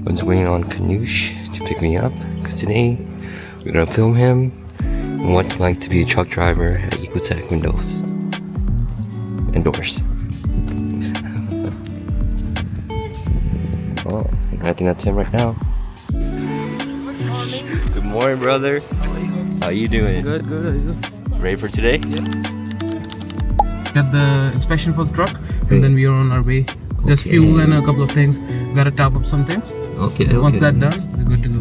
I'm just waiting on Kanoosh to pick me up because today we're gonna film him and what it's like to be a truck driver at EcoTech windows and doors. Oh, I think that's him right now. Good morning, brother. How you doing? Good, good. How you? Ready for today? Yeah. Got the inspection for the truck, and then we are on our way. Just fuel and a couple of things. Gotta top up some things. Okay. Once that's done, we're good to go.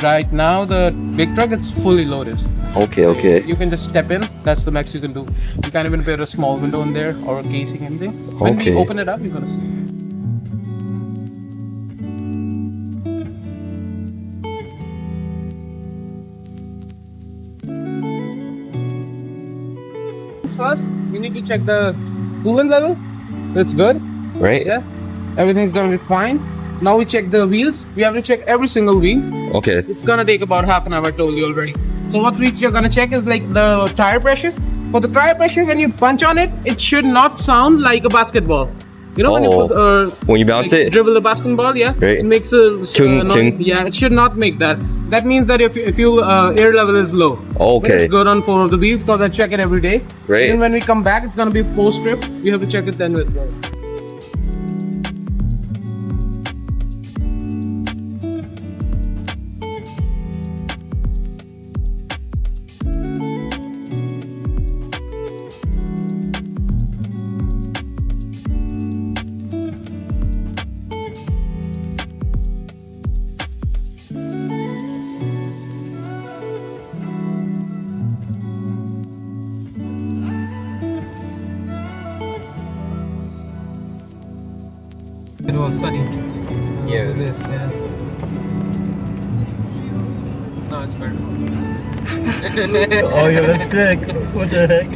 Right now, the big truck it's fully loaded. Okay. You can just step in. That's the max you can do. You can't even put a small window in there or a casing anything. When we open it up, you're gonna see. First, we need to check the coolant level. It's good. Right? Yeah. Everything's gonna be fine. Now we check the wheels. We have to check every single wheel. Okay. It's gonna take about half an hour, I told you already. So what wheels you're gonna check is like the tire pressure. For the tire pressure, when you punch on it, it should not sound like a basketball. You know when you put, when you bounce like, it? dribble the basketball, yeah? Right. It makes a Chung, noise. chung. Yeah, it should not make that. That means that if your air level is low. Okay. It's good on 4 of the wheels because I check it every day. Right. And when we come back, it's gonna be post trip. We have to check it then as well. It was sunny. Yeah. It is, yeah. No, it's better. Oh yeah, that's sick. What the heck?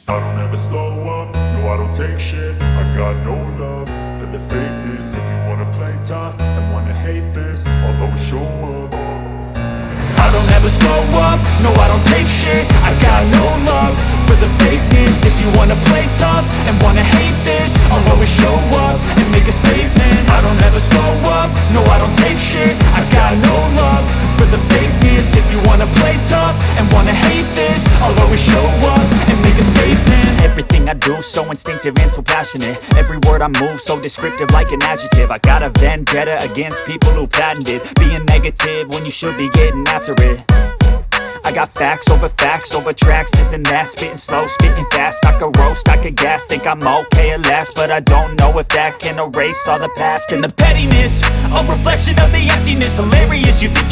I don't ever slow up, no I don't take shit. I got no love for the fakeness. If you wanna play tough and wanna hate this, I'll always show up. I don't ever slow up, no I don't take shit. I got no love for the fakeness. If you wanna play tough and wanna hate this, I'll always show up and make a statement. I don't ever slow up, no I don't take shit. I got no love for the fakeness. If you wanna play tough and wanna hate this, I'll always show up and make a statement. Everything I do so instinctive and so passionate. Every word I move so descriptive like an adjective. I got a vendetta against people who patented being negative when you should be getting after it. I got facts over tracks, this and that. Spitting slow, spitting fast. I could roast, I could gas. Think I'm okay at last, but I don't know if that can erase all the past. And the pettiness, a reflection of the emptiness. Hilarious, you think you're